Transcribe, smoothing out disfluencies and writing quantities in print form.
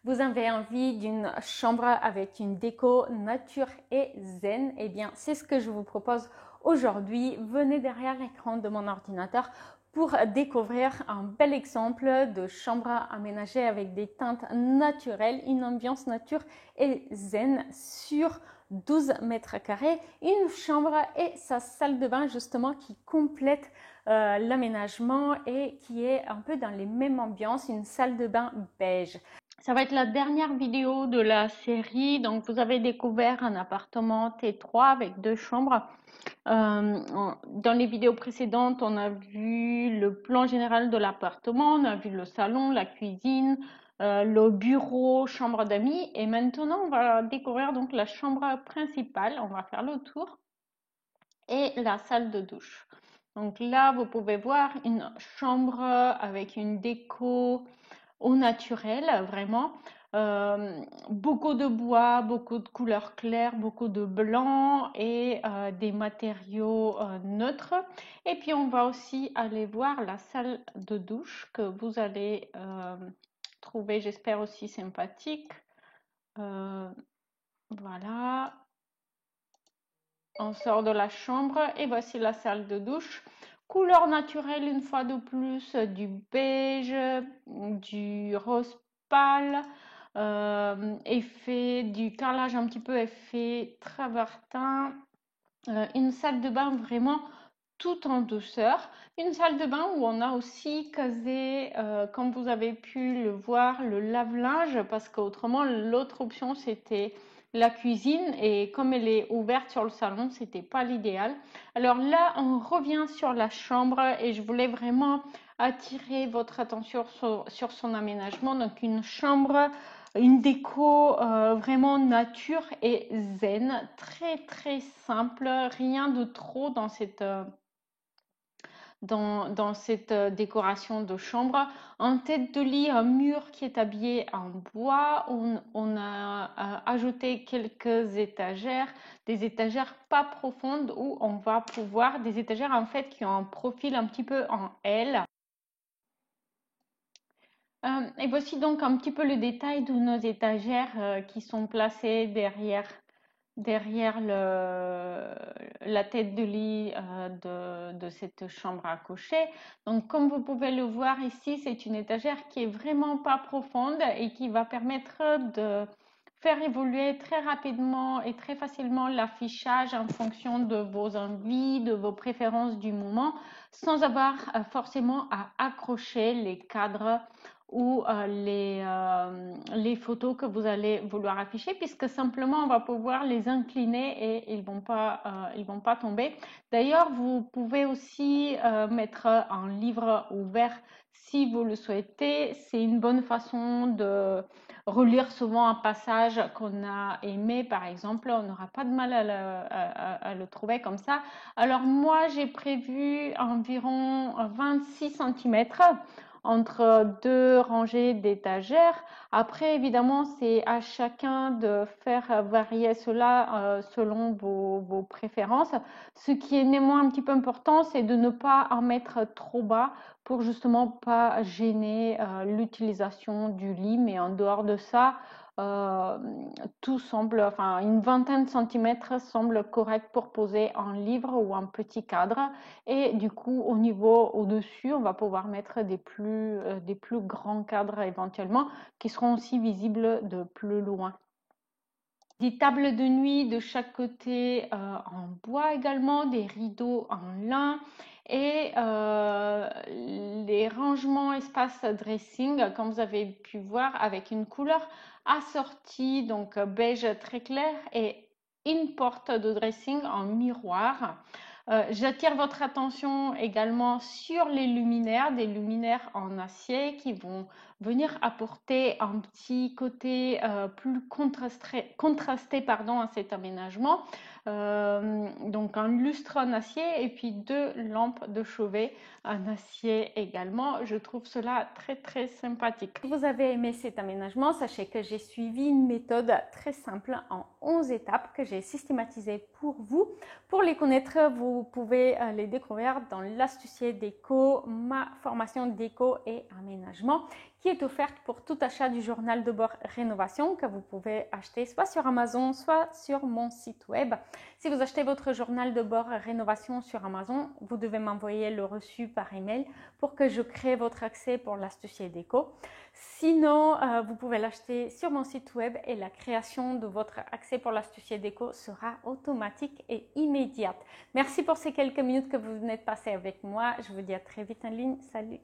vous avez envie d'une chambre avec une déco nature et zen, eh bien c'est ce que je vous propose aujourd'hui. Venez derrière l'écran de mon ordinateur pour découvrir un bel exemple de chambre aménagée avec des teintes naturelles, une ambiance nature et zen sur 12 mètres carrés, une chambre et sa salle de bain justement qui complète l'aménagement et qui est un peu dans les mêmes ambiances, une salle de bain beige. Ça va être la dernière vidéo de la série. Donc, vous avez découvert un appartement T3 avec 2 chambres. Dans les vidéos précédentes, on a vu le plan général de l'appartement, on a vu le salon, la cuisine, le bureau, chambre d'amis. Et maintenant, on va découvrir donc la chambre principale. On va faire le tour et la salle de douche. Donc là, vous pouvez voir une chambre avec une déco au naturel, vraiment. Beaucoup de bois, beaucoup de couleurs claires, beaucoup de blanc et des matériaux neutres. Et puis on va aussi aller voir la salle de douche que vous allez trouver, j'espère, aussi sympathique. Voilà. On sort de la chambre et voici la salle de douche. Couleur naturelle une fois de plus, du beige, du rose pâle, effet du carrelage un petit peu effet travertin, une salle de bain vraiment tout en douceur, une salle de bain où on a aussi casé, comme vous avez pu le voir, le lave-linge parce qu'autrement l'autre option c'était la cuisine et comme elle est ouverte sur le salon, c'était pas l'idéal. Alors là, on revient sur la chambre et je voulais vraiment attirer votre attention sur son aménagement. Donc une chambre, une déco vraiment nature et zen, très très simple, rien de trop dans cette décoration de chambre. En tête de lit, un mur qui est habillé en bois. On a ajouté quelques étagères, des étagères pas profondes où on va pouvoir, des étagères en fait qui ont un profil un petit peu en L. Et voici donc un petit peu le détail de nos étagères qui sont placées derrière la tête de lit de cette chambre à coucher. Donc, comme vous pouvez le voir ici, c'est une étagère qui est vraiment pas profonde et qui va permettre de faire évoluer très rapidement et très facilement l'affichage en fonction de vos envies, de vos préférences du moment, sans avoir forcément à accrocher les cadres ou les photos que vous allez vouloir afficher, puisque simplement on va pouvoir les incliner et ils vont pas tomber. D'ailleurs, vous pouvez aussi mettre un livre ouvert si vous le souhaitez. C'est une bonne façon de relire souvent un passage qu'on a aimé, par exemple. On n'aura pas de mal à le trouver comme ça. Alors moi, j'ai prévu environ 26 cm entre 2 rangées d'étagères. Après, évidemment, c'est à chacun de faire varier cela selon vos préférences. Ce qui est néanmoins un petit peu important, c'est de ne pas en mettre trop bas pour justement pas gêner l'utilisation du lit. Mais en dehors de ça, tout semble, enfin une vingtaine de centimètres semble correct pour poser un livre ou un petit cadre. Et du coup, au niveau au-dessus, on va pouvoir mettre des plus grands cadres éventuellement qui seront aussi visibles de plus loin. Des tables de nuit de chaque côté en bois également, des rideaux en lin et les rangements espace dressing, comme vous avez pu voir, avec une couleur assortie, donc beige très clair et une porte de dressing en miroir. J'attire votre attention également sur les luminaires, des luminaires en acier qui vont venir apporter un petit côté plus contrasté à cet aménagement. Donc un lustre en acier et puis 2 lampes de chevet en acier également. Je trouve cela très très sympathique. Si vous avez aimé cet aménagement, sachez que j'ai suivi une méthode très simple en 11 étapes que j'ai systématisées pour vous. Pour les connaître, vous pouvez les découvrir dans l'astucier déco, ma formation déco et aménagement qui est offerte pour tout achat du journal de bord rénovation que vous pouvez acheter soit sur Amazon, soit sur mon site web. Si vous achetez votre journal de bord rénovation sur Amazon, vous devez m'envoyer le reçu par email pour que je crée votre accès pour l'astucier déco. Sinon, vous pouvez l'acheter sur mon site web et la création de votre accès pour l'astucier déco sera automatique et immédiate. Merci pour ces quelques minutes que vous venez de passer avec moi. Je vous dis à très vite en ligne. Salut!